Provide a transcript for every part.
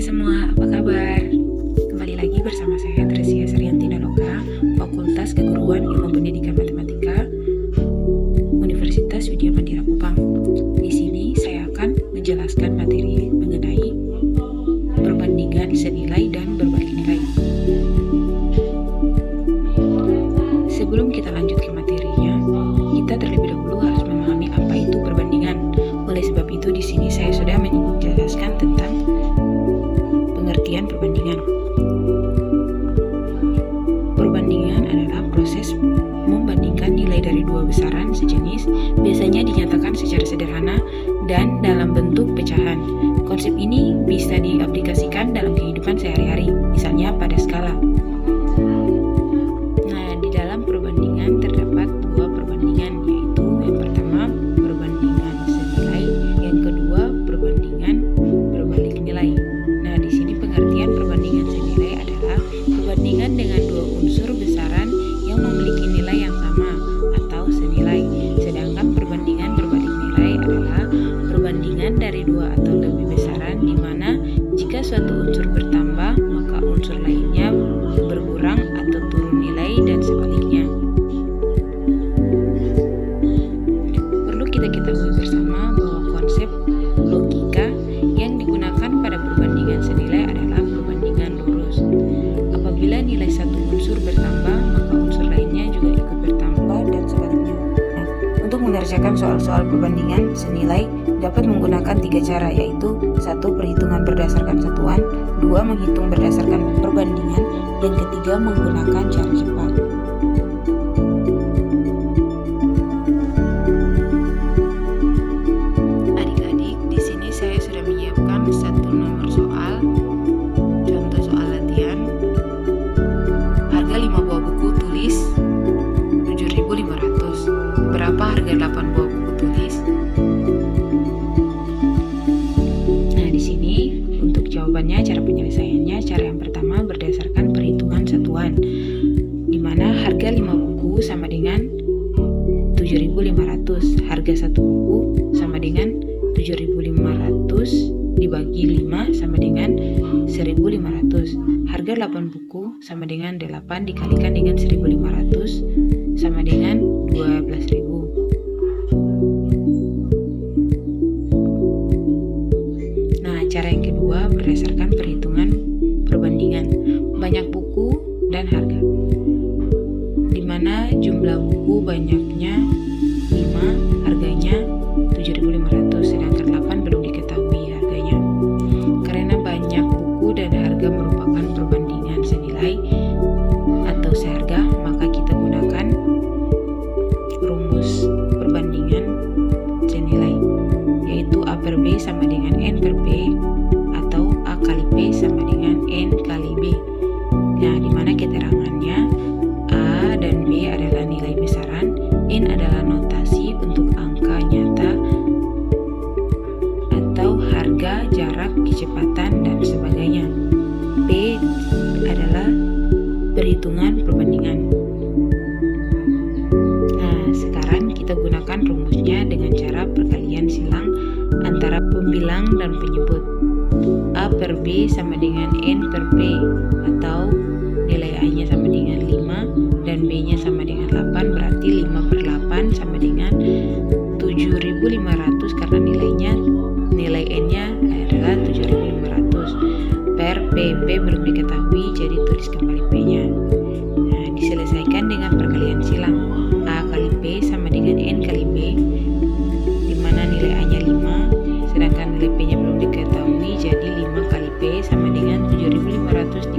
semua, apa kabar? Kembali lagi bersama saya Tresia Srianti Naloka, Fakultas Keguruan Ilmu Pendidikan Matematika, Universitas Widya Mandira Kupang. Di sini saya akan menjelaskan materi mengenai perbandingan senilai dan berbalik nilai. Sebelum kita lanjut ke materinya, kita terlebih dahulu harus memahami apa itu perbandingan. Oleh sebab itu, di sini saya sudah menjelaskan tentang pengertian perbandingan. Perbandingan adalah proses membandingkan nilai dari dua besaran sejenis, biasanya dinyatakan secara sederhana dan dalam bentuk pecahan. Konsep ini bisa diaplikasikan dalam kehidupan sehari-hari, misalnya pada skala. Nah, di dalam perbandingan terdapat dua perbandingan, yaitu yang pertama perbandingan senilai, yang kedua perbandingan berbalik nilai. Nah, di sini pengertian perbandingan senilai adalah perbandingan dengan dua unsur besaran yang memiliki nilai yang sama atau senilai. Sedangkan perbandingan berbalik nilai adalah perbandingan dari dua atau lebih besaran di mana jika suatu unsur bertambah, maka unsur lainnya berkurang atau turun nilai dan sebaliknya. Perlu kita ketahui bersama bahwa konsep logika yang digunakan pada perbandingan senilai adalah perbandingan lurus. Apabila nilai satu unsur bertambah, maka unsur lainnya juga ikut bertambah dan sebaliknya. Nah, untuk mengerjakan soal-soal perbandingan senilai dapat menggunakan tiga cara, yaitu 1. Perhitungan berdasarkan satuan, 2. Menghitung berdasarkan perbandingan, dan ketiga menggunakan cara cepat. Adik-adik, di sini saya sudah menyiapkan satu nomor soal, contoh soal latihan. Harga 5 buah buku tulis 7.500. Berapa harga 8 buah buku tulis? Nah, di sini untuk jawabannya, cara penyelesaiannya, cara yang pertama berdasarkan perhitungan satuan, di mana harga 5 buku sama dengan 7.500. Harga satu buku sama dengan 7.500 dibagi 5 sama dengan 1.500. Harga 8 buku sama dengan 8 dikalikan dengan 1.500 sama dengan 12.000. Nah, cara yang kedua berdasarkan perhitungan perbandingan banyak buku dan harga, di mana jumlah buku banyaknya 5, harganya 7.500, sedangkan 8 belum diketahui harganya. Karena banyak buku dan harga merupakan perbandingan senilai atau seharga, maka kita gunakan rumus perbandingan senilai, yaitu A per B sama dengan N per P, atau A kali P sama dengan N kali B. Nah, di mana keterangannya A dan B adalah nilai besaran, N adalah notasi untuk angka nyata atau harga, jarak, kecepatan, dan sebagainya. P adalah perhitungan perbandingan. Nah, sekarang kita gunakan rumusnya dengan cara perkalian silang antara pembilang dan penyebut. A per B sama dengan N per P, atau nilai A-nya sama dengan 5 dan B-nya sama dengan 8, berarti 5 per 8 sama dengan 7.500 karena nilai N-nya adalah 7.500 per P. P belum diketahui, jadi tulis kembali P-nya. Nah, diselesaikan dengan perkalian silang. A kali P sama dengan N kali B, di mana nilai A-nya 5, sedangkan nilai P-nya belum diketahui, jadi 5 kali P sama dengan 7.500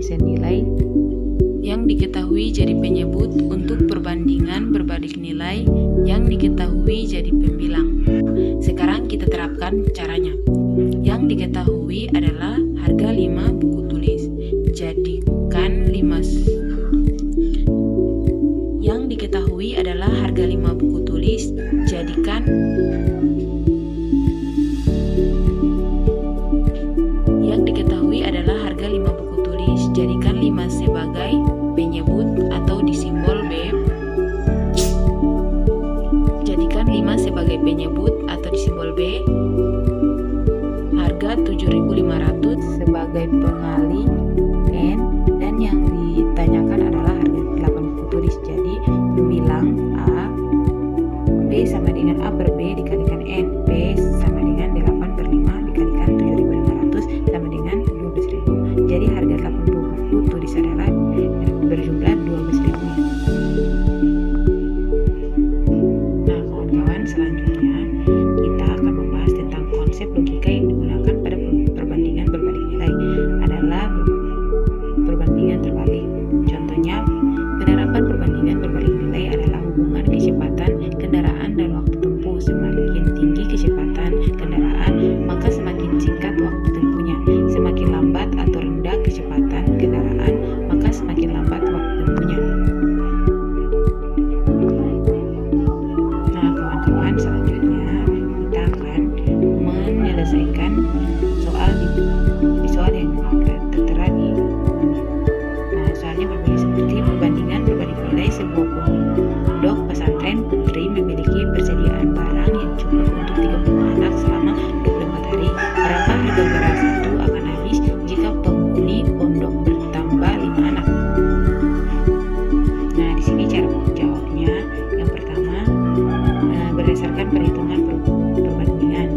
senilai yang diketahui jadi penyebut untuk perbandingan berbalik nilai yang diketahui jadi pembilang. Sekarang kita terapkan caranya. Yang diketahui adalah harga 5 buku tulis. Jadikan 5 Yang diketahui adalah harga 5 buku tulis. Jadikan Yang diketahui adalah harga 5 buku tulis. Jadikan 5 sebagai penyebut atau disimbol B. Jadikan 5 sebagai penyebut atau disimbol B. Harga 7.500 sebagai pengali N, dan yang ditanyakan adalah harga 8 buku tulis. Jadi pembilang A, B sama dengan A per B dikalikan N. B sama dengan 8 per 5 dikalikan 7.500 sama dengan 12.000. Jadi harga 80 buku tulis adalah berjumlah 12.000. Nah kawan-kawan, selanjutnya kita akan membahas tentang konsep logika yang digunakan pada perbandingan berbalik nilai adalah perbandingan terbalik. Contohnya, penerapan perbandingan berbalik nilai adalah hubungan kecepatan kendaraan dan waktu tempuh. Semakin tinggi kecepatan kendaraan, maka semakin singkat waktu tempuhnya. Semakin lambat atau rendah kecepatan kendaraan, maka semakin lambat waktu tempuhnya. Nah kawan-kawan, selanjutnya kita akan menyelesaikan soal di soal yang tertera di. Nah soalnya berbunyi seperti perbandingan berbalik nilai sebuah pondok pesantren putri memiliki persediaan barang yang cukup untuk 30 anak selama 24 hari. Berapa harga beras itu akan habis jika penghuni pondok bertambah 5 anak? Nah di sini cara menjawabnya. Yang pertama, berdasarkan perhitungan perbandingan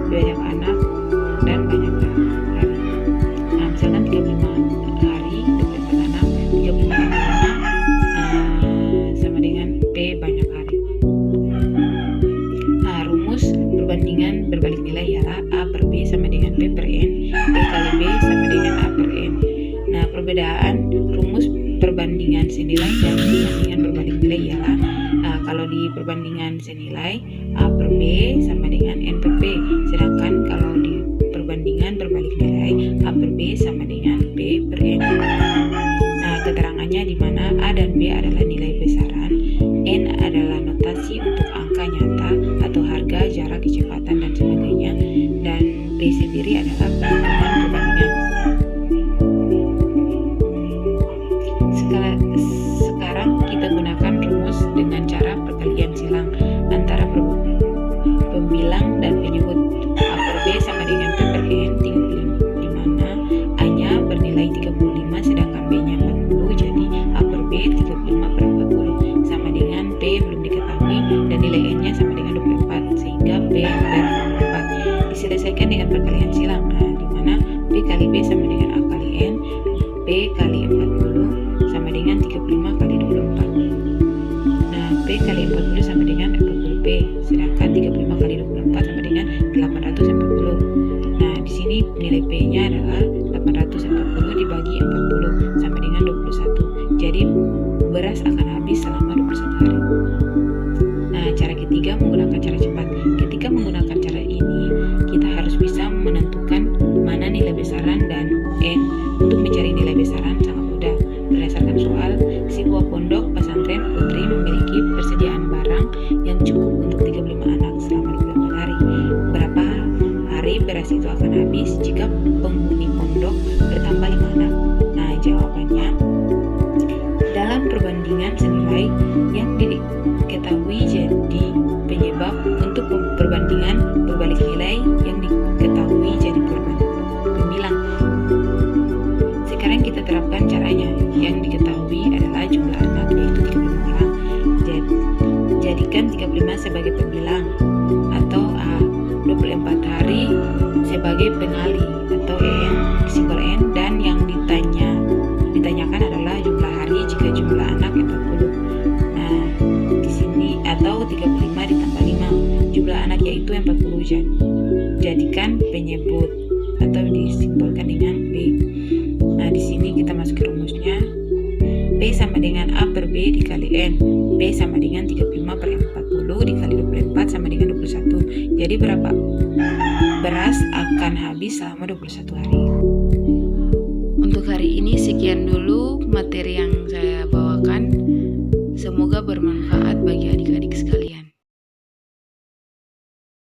banyak anak dan banyak hari. Nah misalkan 35 hari 24 anak, 35 anak sama dengan P banyak hari. Nah rumus perbandingan berbalik nilai ialah A per B sama dengan P per N, P kali B sama dengan A per N. Nah perbedaan rumus perbandingan senilai dan perbandingan berbalik nilai ialah kalau di perbandingan senilai A per B sama dengan N per P, sedangkan kalau di perbandingan berbalik nilai A per B sama dengan P per N. Nah keterangannya di mana A dan B adalah nilai besaran, N adalah notasi untuk angka nyata atau harga, jarak, kecepatan dan sebagainya, dan P sendiri adalah perhitungan perbandingan. Sekarang kita gunakan rumus dengan cara perkalian silang antara pembilang dan penyebut. A per B sama dengan P per N 35, di mana A-nya bernilai 35 sedangkan B-nya 40. Jadi A per B 35 per 40 sama dengan P belum diketahui dan nilai N-nya sama dengan 24 sehingga P per 24. Diselesaikan dengan perkalian silang. Nah, di mana P kali B sama dengan A kali N, P kali 40 sama dengan 35 kali 24. Nah, P kali 40 sama dengan 40P, sedangkan 35 kali 24 sama dengan 840. Nah, di sini nilai P-nya adalah 840 dibagi 40 sama dengan 21. Jadi, beras akan habis selama 21 hari. Nah, cara ketiga menggunakan cara cepat. Ketika menggunakan cara ini, kita harus bisa menentukan mana nilai besaran dan N. Untuk mencari nilai besaran sangat mudah. Berdasarkan soal, sebuah pondok pesantren putri memiliki persediaan barang yang cukup untuk 35 anak selama 24 hari. Berapa hari beras itu akan habis jika penghuni pondok bertambah 5 anak? Nah, jawabannya dalam perbandingan senilai yang diketahui jadi penyebab untuk perbandingan berbalik nilai yang diketahui jadi pembilang. Sekarang kita terapkan caranya. Yang diketahui adalah jumlah anak, yaitu 35 orang. Jadikan 35 sebagai pembilang atau A, 24 hari sebagai pengali atau N, simbol N, dan yang ditanyakan adalah jumlah hari jika jumlah anak 40. Nah, di sini atau 35 ditambah 5, jumlah anak yaitu 40. Jadikan penyebut disimbolkan dengan B. Nah, di sini kita masuk ke rumusnya. P sama dengan A per B dikali N. P sama dengan 35 per 40 dikali 24 sama dengan 21. Jadi berapa beras akan habis selama 21 hari. Untuk hari ini sekian dulu materi yang